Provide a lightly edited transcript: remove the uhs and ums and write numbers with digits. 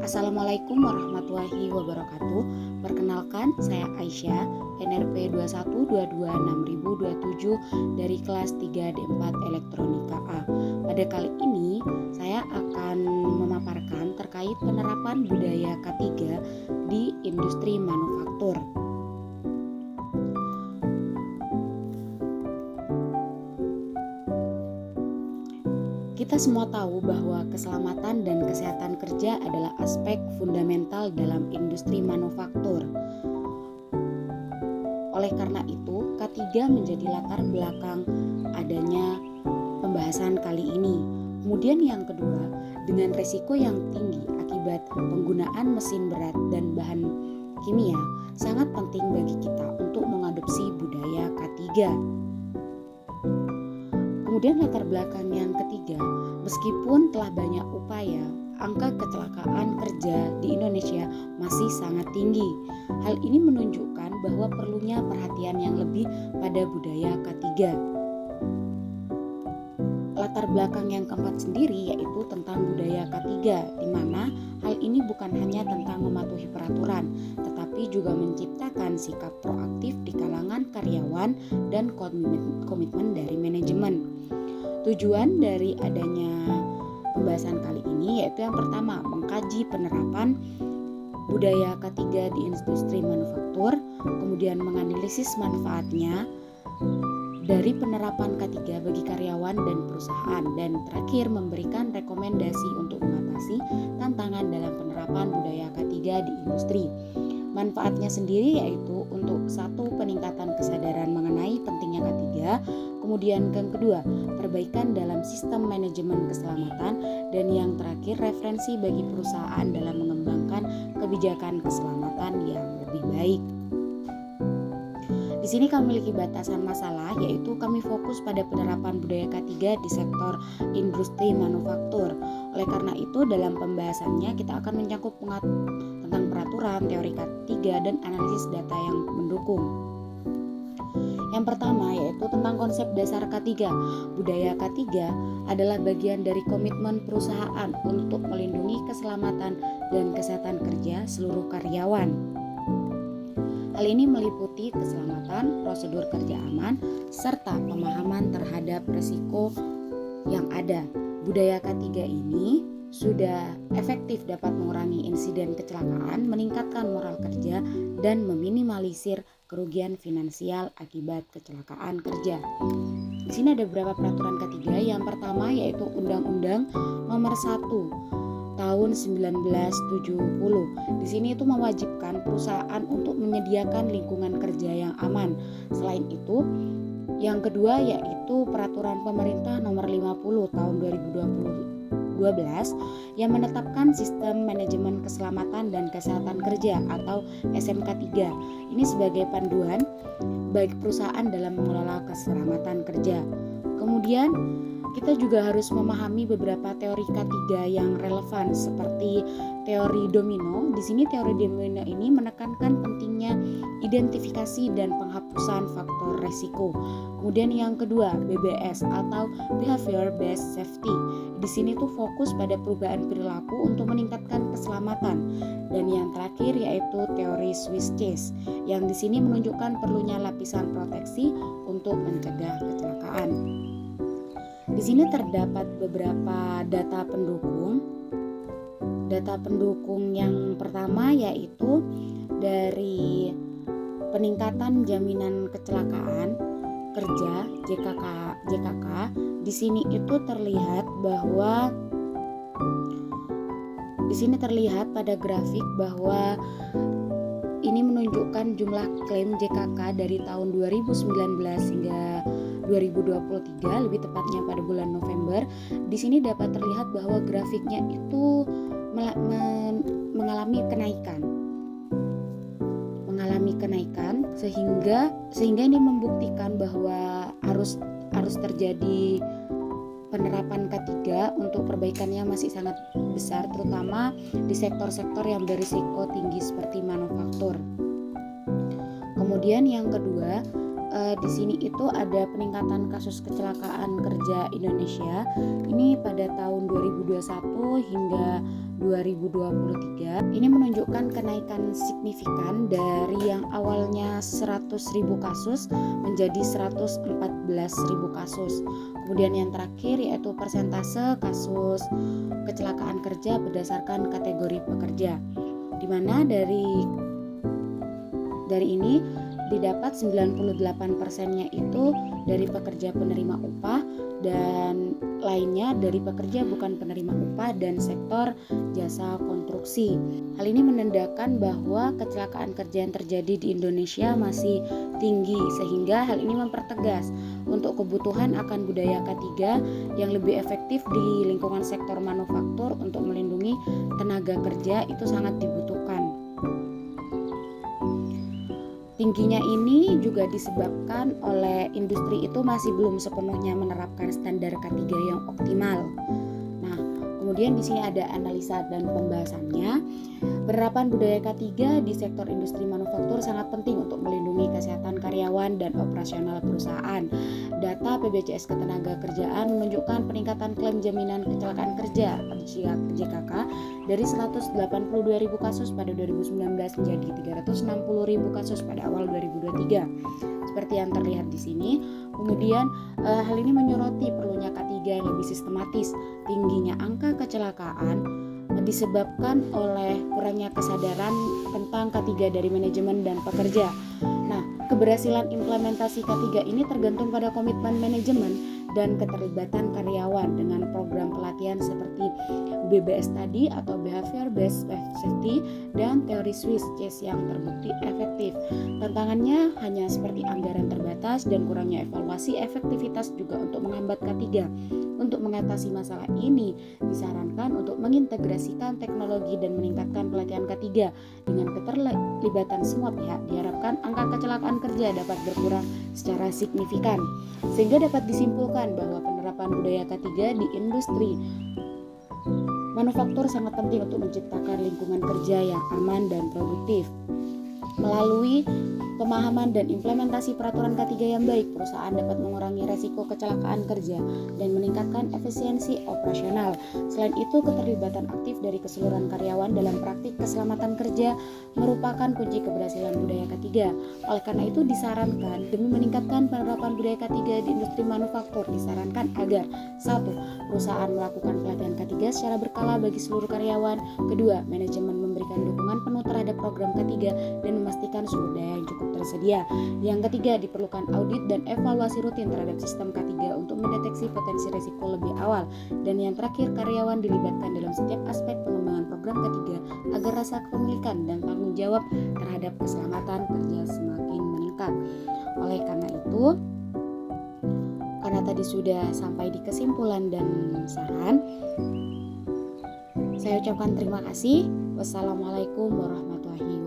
Assalamualaikum warahmatullahi wabarakatuh. Perkenalkan, saya Aisyah, NRP 21226027 dari kelas 3D4 Elektronika A. Pada kali ini, saya akan memaparkan terkait penerapan budaya K3 di industri manufaktur. Kita semua tahu bahwa keselamatan dan kesehatan kerja adalah aspek fundamental dalam industri manufaktur. Oleh karena itu, K3 menjadi latar belakang adanya pembahasan kali ini. Kemudian yang kedua, dengan resiko yang tinggi akibat penggunaan mesin berat dan bahan kimia, sangat penting bagi kita untuk mengadopsi budaya K3. Kemudian latar belakang yang ketiga, meskipun telah banyak upaya, angka kecelakaan kerja di Indonesia masih sangat tinggi. Hal ini menunjukkan bahwa perlunya perhatian yang lebih pada budaya K3. Latar belakang yang keempat sendiri yaitu tentang budaya K3, di mana hal ini bukan hanya tentang mematuhi peraturan, tetapi juga menciptakan sikap proaktif di kalangan karyawan dan komitmen dari manajemen. Tujuan dari adanya pembahasan kali ini yaitu yang pertama, mengkaji penerapan budaya K3 di industri manufaktur, kemudian menganalisis manfaatnya dari penerapan K3 bagi karyawan dan perusahaan, dan terakhir memberikan rekomendasi untuk mengatasi tantangan dalam penerapan budaya K3 di industri. Manfaatnya sendiri yaitu untuk satu, peningkatan kesadaran mengenai pentingnya K3, kemudian yang kedua, perbaikan dalam sistem manajemen keselamatan, dan yang terakhir, referensi bagi perusahaan dalam mengembangkan kebijakan keselamatan yang lebih baik. Di sini kami memiliki batasan masalah, yaitu kami fokus pada penerapan budaya K3 di sektor industri manufaktur. Oleh karena itu, dalam pembahasannya kita akan menyangkut tentang peraturan, teori K3, dan analisis data yang mendukung. Yang pertama yaitu tentang konsep dasar K3. Budaya K3 adalah bagian dari komitmen perusahaan untuk melindungi keselamatan dan kesehatan kerja seluruh karyawan. Hal ini meliputi keselamatan, prosedur kerja aman, serta pemahaman terhadap risiko yang ada. Budaya K3 ini sudah efektif dapat mengurangi insiden kecelakaan, meningkatkan moral kerja, dan meminimalisir kerugian finansial akibat kecelakaan kerja. Di sini ada beberapa peraturan K3. Yang pertama yaitu Undang-Undang Nomor 1 Tahun 1970. Di sini itu mewajibkan perusahaan untuk menyediakan lingkungan kerja yang aman. Selain itu, yang kedua yaitu Peraturan Pemerintah Nomor 50 Tahun 2012 yang menetapkan Sistem Manajemen Keselamatan dan Kesehatan Kerja atau SMK3. Ini sebagai panduan bagi perusahaan dalam mengelola keselamatan kerja. Kemudian kita juga harus memahami beberapa teori K3 yang relevan seperti teori domino. Di sini teori domino ini menekankan pentingnya identifikasi dan penghapusan faktor resiko. Kemudian yang kedua, BBS atau Behavior Based Safety. Di sini tuh fokus pada perubahan perilaku untuk meningkatkan keselamatan. Dan yang terakhir yaitu teori Swiss cheese yang di sini menunjukkan perlunya lapisan proteksi untuk mencegah kecelakaan. Di sini terdapat beberapa data pendukung. Data pendukung yang pertama yaitu dari peningkatan jaminan kecelakaan kerja JKK. Di sini itu terlihat bahwa pada grafik bahwa ini menunjukkan jumlah klaim JKK dari tahun 2019 hingga 2023, lebih tepatnya pada bulan November. Di sini dapat terlihat bahwa grafiknya itu mengalami kenaikan sehingga ini membuktikan bahwa harus terjadi penerapan K3 untuk perbaikannya masih sangat besar, terutama di sektor-sektor yang berisiko tinggi seperti manufaktur. Kemudian yang kedua, di sini itu ada peningkatan kasus kecelakaan kerja Indonesia. Ini pada tahun 2021 hingga 2023 ini menunjukkan kenaikan signifikan dari yang awalnya 100.000 kasus menjadi 114.000 kasus. Kemudian yang terakhir yaitu persentase kasus kecelakaan kerja berdasarkan kategori pekerja, di mana dari ini didapat 98%-nya itu dari pekerja penerima upah dan lainnya dari pekerja bukan penerima upah dan sektor jasa konstruksi. Hal ini menandakan bahwa kecelakaan kerja yang terjadi di Indonesia masih tinggi, sehingga hal ini mempertegas untuk kebutuhan akan budaya K3 yang lebih efektif di lingkungan sektor manufaktur untuk melindungi tenaga kerja itu sangat dibutuhkan. Tingginya ini juga disebabkan oleh industri itu masih belum sepenuhnya menerapkan standar K3 yang optimal. Nah, kemudian di sini ada analisa dan pembahasannya. Penerapan budaya K3 di sektor industri manufaktur sangat penting untuk melindungi kesehatan karyawan dan operasional perusahaan. Data PBCS Ketenagakerjaan menunjukkan peningkatan klaim jaminan kecelakaan kerja JKK dari 182.000 kasus pada 2019 menjadi 360.000 kasus pada awal 2023. Seperti yang terlihat di sini. Kemudian hal ini menyoroti perlunya K3 yang lebih sistematis. Tingginya angka kecelakaan disebabkan oleh kurangnya kesadaran tentang K3 dari manajemen dan pekerja. Nah, keberhasilan implementasi K3 ini tergantung pada komitmen manajemen dan keterlibatan karyawan dengan program pelatihan seperti BBS tadi atau Behavior Based Safety dan teori Swiss Chase yang terbukti efektif. Tantangannya hanya seperti anggaran terbatas dan kurangnya evaluasi efektivitas juga untuk menghambat K3. Untuk mengatasi masalah ini, disarankan untuk mengintegrasikan teknologi dan meningkatkan pelatihan K3 dengan keterlibatan semua pihak. Diharapkan angka kecelakaan kerja dapat berkurang secara signifikan, sehingga dapat disimpulkan bahwa penerapan budaya K3 di industri manufaktur sangat penting untuk menciptakan lingkungan kerja yang aman dan produktif. Melalui pemahaman dan implementasi peraturan K3 yang baik, perusahaan dapat mengurangi resiko kecelakaan kerja dan meningkatkan efisiensi operasional. Selain itu, keterlibatan aktif dari keseluruhan karyawan dalam praktik keselamatan kerja merupakan kunci keberhasilan budaya K3. Oleh karena itu, disarankan demi meningkatkan penerapan budaya K3 di industri manufaktur, disarankan agar 1. Perusahaan melakukan pelatihan K3 secara berkala bagi seluruh karyawan. 2. Manajemen memberikan dukungan penuh terhadap program K3 dan memastikan sumber daya yang cukup tersedia. Yang ketiga, diperlukan audit dan evaluasi rutin terhadap sistem K3 untuk mendeteksi potensi risiko lebih awal. Dan yang terakhir, karyawan dilibatkan dalam setiap aspek pengembangan program K3 agar rasa kepemilikan dan tanggung jawab terhadap keselamatan kerja semakin meningkat. Oleh karena itu, karena tadi sudah sampai di kesimpulan dan saran, saya ucapkan terima kasih. Wassalamualaikum warahmatullahi wabarakatuh.